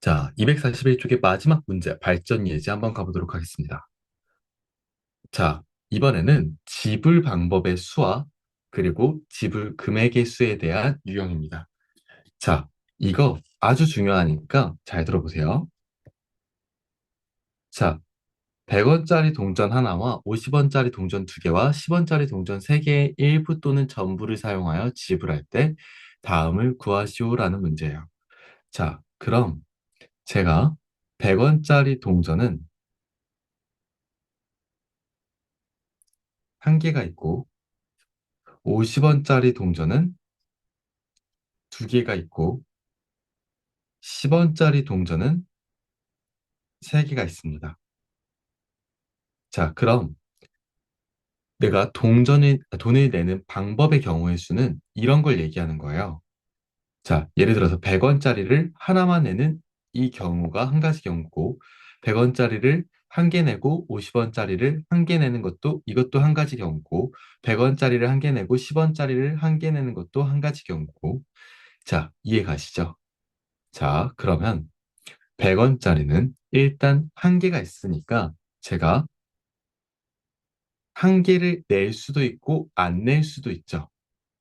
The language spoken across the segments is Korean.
자, 241쪽의 마지막 문제, 발전 예제 한번 가보도록 하겠습니다. 자, 이번에는 지불 방법의 수와 그리고 지불 금액의 수에 대한 유형입니다. 자, 이거 아주 중요하니까 잘 들어보세요. 자, 100원짜리 동전 하나와 50원짜리 동전 두 개와 10원짜리 동전 세 개의 일부 또는 전부를 사용하여 지불할 때 다음을 구하시오라는 문제예요. 자, 그럼 제가 100원짜리 동전은 한 개가 있고 50원짜리 동전은 두 개가 있고 10원짜리 동전은 세 개가 있습니다. 자, 그럼 내가 돈을 내는 방법의 경우의 수는 이런 걸 얘기하는 거예요. 자, 예를 들어서 100원짜리를 하나만 내는 이 경우가 한 가지 경우고 100원짜리를 한 개 내고 50원짜리를 한 개 내는 것도 이것도 한 가지 경우고 100원짜리를 한 개 내고 10원짜리를 한 개 내는 것도 한 가지 경우고 자, 이해 가시죠? 자, 그러면 100원짜리는 일단 한 개가 있으니까 제가 한 개를 낼 수도 있고 안 낼 수도 있죠.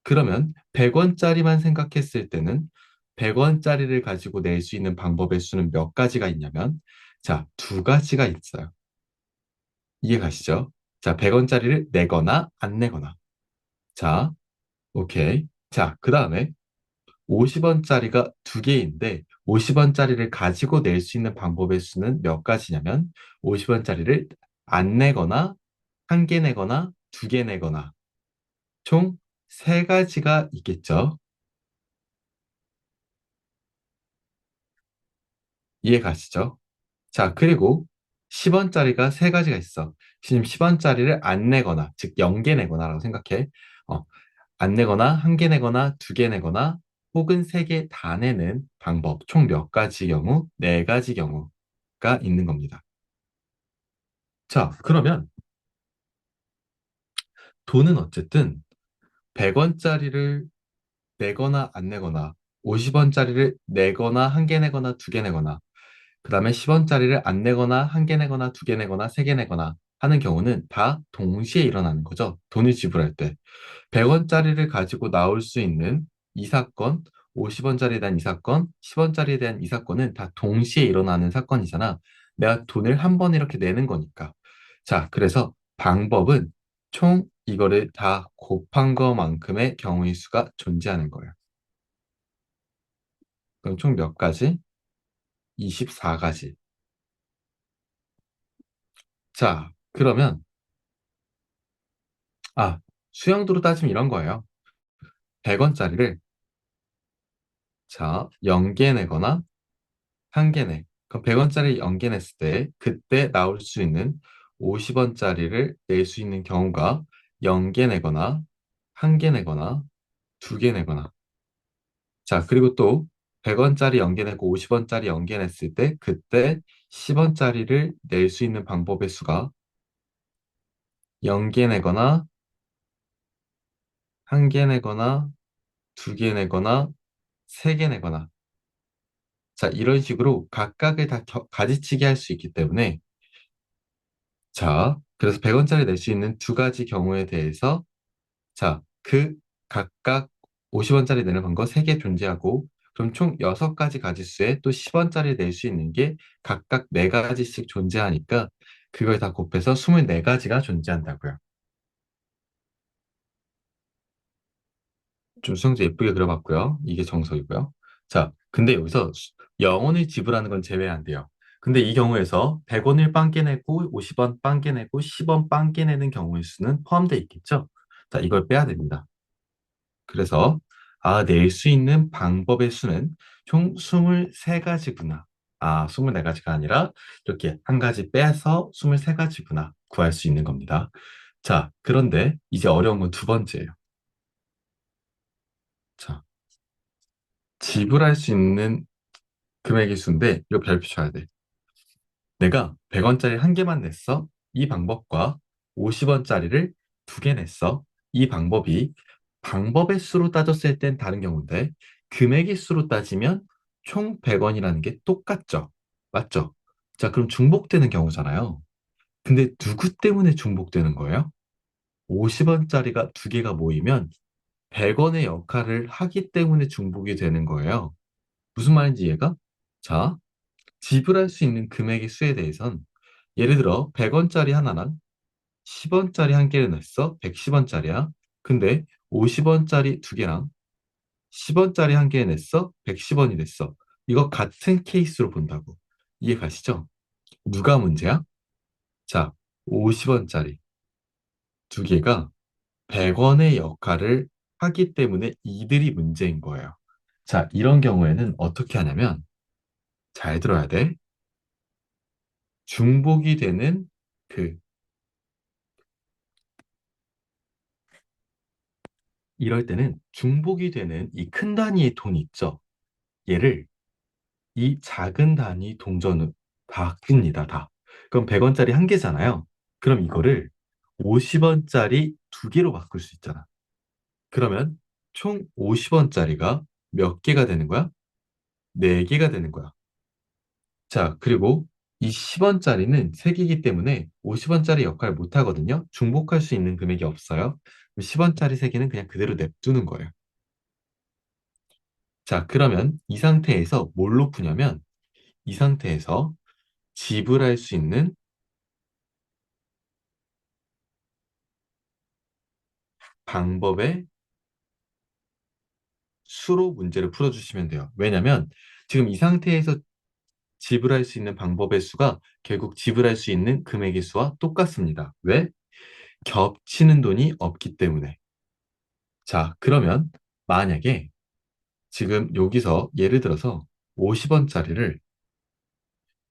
그러면 100원짜리만 생각했을 때는 100원짜리를 가지고 낼 수 있는 방법의 수는 몇 가지가 있냐면 자, 두 가지가 있어요. 이해 가시죠? 자, 100원짜리를 내거나 안 내거나. 자, 오케이. 자, 그 다음에 50원짜리가 두 개인데 50원짜리를 가지고 낼 수 있는 방법의 수는 몇 가지냐면 50원짜리를 안 내거나 한 개 내거나 두 개 내거나 총 세 가지가 있겠죠. 이해 가시죠? 자, 그리고 10원짜리가 세 가지가 있어. 지금 10원짜리를 안 내거나, 즉 0개 내거나라고 생각해. 어, 안 내거나 한 개 내거나 두 개 내거나 혹은 세 개 다 내는 방법 총 몇 가지 경우? 네 가지 경우가 있는 겁니다. 자, 그러면 돈은 어쨌든 100원짜리를 내거나 안 내거나 50원짜리를 내거나 한 개 내거나 두 개 내거나 그 다음에 10원짜리를 안 내거나 한 개 내거나 두 개 내거나 세 개 내거나 하는 경우는 다 동시에 일어나는 거죠. 돈을 지불할 때. 100원짜리를 가지고 나올 수 있는 이 사건, 50원짜리에 대한 이 사건, 10원짜리에 대한 이 사건은 다 동시에 일어나는 사건이잖아. 내가 돈을 한 번 이렇게 내는 거니까. 자, 그래서 방법은 총 이거를 다 곱한 것만큼의 경우의 수가 존재하는 거예요. 그럼 총 몇 가지? 24가지. 자, 그러면, 수영도로 따지면 이런 거예요. 100원짜리를, 자, 0개 내거나 한 개 내. 그럼 100원짜리 0개 냈을 때, 그때 나올 수 있는 50원짜리를 낼 수 있는 경우가 0개 내거나, 한 개 내거나, 두 개 내거나. 자, 그리고 또 100원짜리 0개 내고 50원짜리 0개 냈을 때, 그때 10원짜리를 낼 수 있는 방법의 수가 0개 내거나, 한 개 내거나, 두 개 내거나, 세 개 내거나. 자, 이런 식으로 각각을 다 가지치기 할 수 있기 때문에 자, 그래서 100원짜리 낼 수 있는 두 가지 경우에 대해서 자, 그 각각 50원짜리 내는 방법 3개 존재하고 그럼 총 6가지 가지수에 또 10원짜리 낼 수 있는 게 각각 4가지씩 존재하니까 그걸 다 곱해서 24가지가 존재한다고요. 좀 수영재 예쁘게 그려봤고요. 이게 정석이고요. 자, 근데 여기서 0원을 지불하는 건 제외한 돼요. 근데 이 경우에서 100원을 빵게 내고 50원 빵게 내고 10원 빵게 내는 경우의 수는 포함되어 있겠죠? 자, 이걸 빼야 됩니다. 그래서 낼 수 있는 방법의 수는 총 23가지구나. 24가지가 아니라 이렇게 한 가지 빼서 23가지구나 구할 수 있는 겁니다. 자, 그런데 이제 어려운 건 두 번째예요. 자, 지불할 수 있는 금액의 수인데 이거 별표 쳐야 돼. 내가 100원짜리 한 개만 냈어. 이 방법과 50원짜리를 두 개 냈어. 이 방법이 방법의 수로 따졌을 땐 다른 경우인데 금액의 수로 따지면 총 100원이라는 게 똑같죠? 맞죠? 자, 그럼 중복되는 경우잖아요. 근데 누구 때문에 중복되는 거예요? 50원짜리가 두 개가 모이면 100원의 역할을 하기 때문에 중복이 되는 거예요. 무슨 말인지 이해가? 자, 지불할 수 있는 금액의 수에 대해선 예를 들어 100원짜리 하나랑 10원짜리 한 개를 냈어. 110원짜리야. 근데 50원짜리 두 개랑 10원짜리 한 개 냈어. 110원이 됐어. 이거 같은 케이스로 본다고. 이해 가시죠? 누가 문제야? 자, 50원짜리 두 개가 100원의 역할을 하기 때문에 이들이 문제인 거예요. 자, 이런 경우에는 어떻게 하냐면 잘 들어야 돼. 중복이 되는 그 이럴 때는 중복이 되는 이 큰 단위의 돈 있죠. 얘를 이 작은 단위 동전으로 바뀝니다, 다. 그럼 100원짜리 한 개잖아요. 그럼 이거를 50원짜리 두 개로 바꿀 수 있잖아. 그러면 총 50원짜리가 몇 개가 되는 거야? 네 개가 되는 거야. 자, 그리고 이 10원짜리는 세 개이기 때문에 50원짜리 역할 못 하거든요. 중복할 수 있는 금액이 없어요. 10원짜리 세 개는 그냥 그대로 냅두는 거예요. 자, 그러면 이 상태에서 뭘로 푸냐면 이 상태에서 지불할 수 있는 방법의 수로 문제를 풀어주시면 돼요. 왜냐면 지금 이 상태에서 지불할 수 있는 방법의 수가 결국 지불할 수 있는 금액의 수와 똑같습니다. 왜? 겹치는 돈이 없기 때문에. 자, 그러면 만약에 지금 여기서 예를 들어서 50원짜리를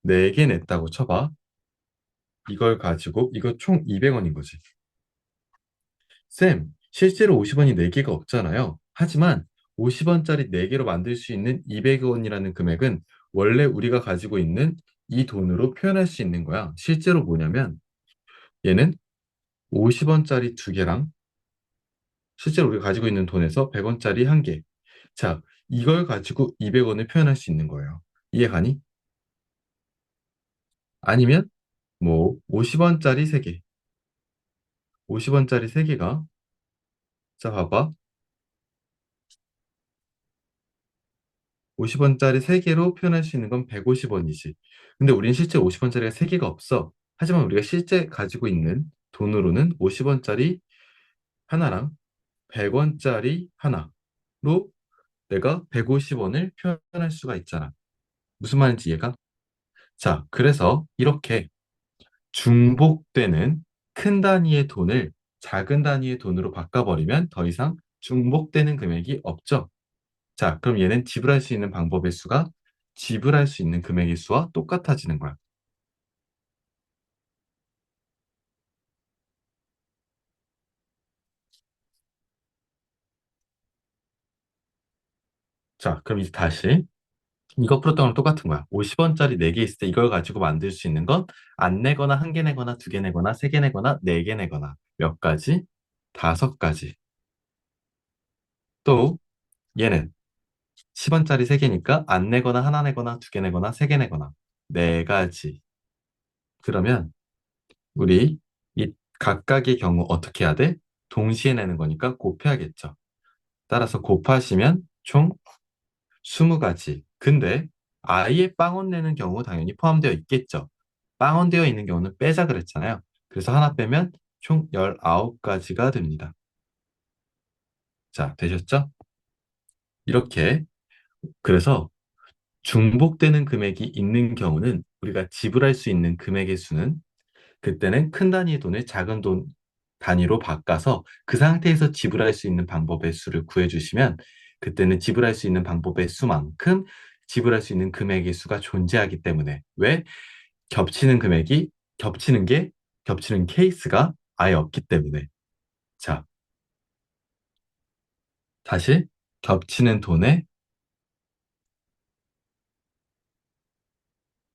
4개 냈다고 쳐봐. 이걸 가지고 이거 총 200원인 거지. 쌤, 실제로 50원이 4개가 없잖아요. 하지만 50원짜리 4개로 만들 수 있는 200원이라는 금액은 원래 우리가 가지고 있는 이 돈으로 표현할 수 있는 거야. 실제로 뭐냐면 얘는 50원짜리 두 개랑 실제로 우리가 가지고 있는 돈에서 100원짜리 한 개. 자, 이걸 가지고 200원을 표현할 수 있는 거예요. 이해가니? 아니면 뭐 50원짜리 3개. 50원짜리 3개가 자, 봐봐. 50원짜리 3개로 표현할 수 있는 건 150원이지. 근데 우린 실제 50원짜리가 3개가 없어. 하지만 우리가 실제 가지고 있는 돈으로는 50원짜리 하나랑 100원짜리 하나로 내가 150원을 표현할 수가 있잖아. 무슨 말인지 이해가? 자, 그래서 이렇게 중복되는 큰 단위의 돈을 작은 단위의 돈으로 바꿔버리면 더 이상 중복되는 금액이 없죠. 자, 그럼 얘는 지불할 수 있는 방법의 수가 지불할 수 있는 금액의 수와 똑같아지는 거야. 자, 그럼 이제 다시 이거 풀었던 거랑 똑같은 거야. 50원짜리 4개 있을 때 이걸 가지고 만들 수 있는 건 안 내거나 한 개 내거나 두 개 내거나 세 개 내거나 네 개 내거나 몇 가지? 다섯 가지. 또 얘는 10원짜리 3개니까 안 내거나 하나 내거나 두 개 내거나 세 개 내거나 네 가지. 그러면 우리 이 각각의 경우 어떻게 해야 돼? 동시에 내는 거니까 곱해야겠죠. 따라서 곱하시면 총 20가지. 근데 아예 빵원 내는 경우 당연히 포함되어 있겠죠. 빵원 되어 있는 경우는 빼자 그랬잖아요. 그래서 하나 빼면 총 19가지가 됩니다. 자, 되셨죠? 이렇게 그래서 중복되는 금액이 있는 경우는 우리가 지불할 수 있는 금액의 수는 그때는 큰 단위의 돈을 작은 돈 단위로 바꿔서 그 상태에서 지불할 수 있는 방법의 수를 구해주시면 그때는 지불할 수 있는 방법의 수만큼 지불할 수 있는 금액의 수가 존재하기 때문에 왜? 겹치는 금액이 겹치는 게 겹치는 케이스가 아예 없기 때문에 자, 다시 겹치는 돈에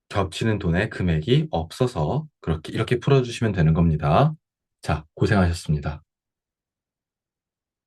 겹치는 돈의 금액이 없어서 그렇게 이렇게 풀어주시면 되는 겁니다. 자, 고생하셨습니다.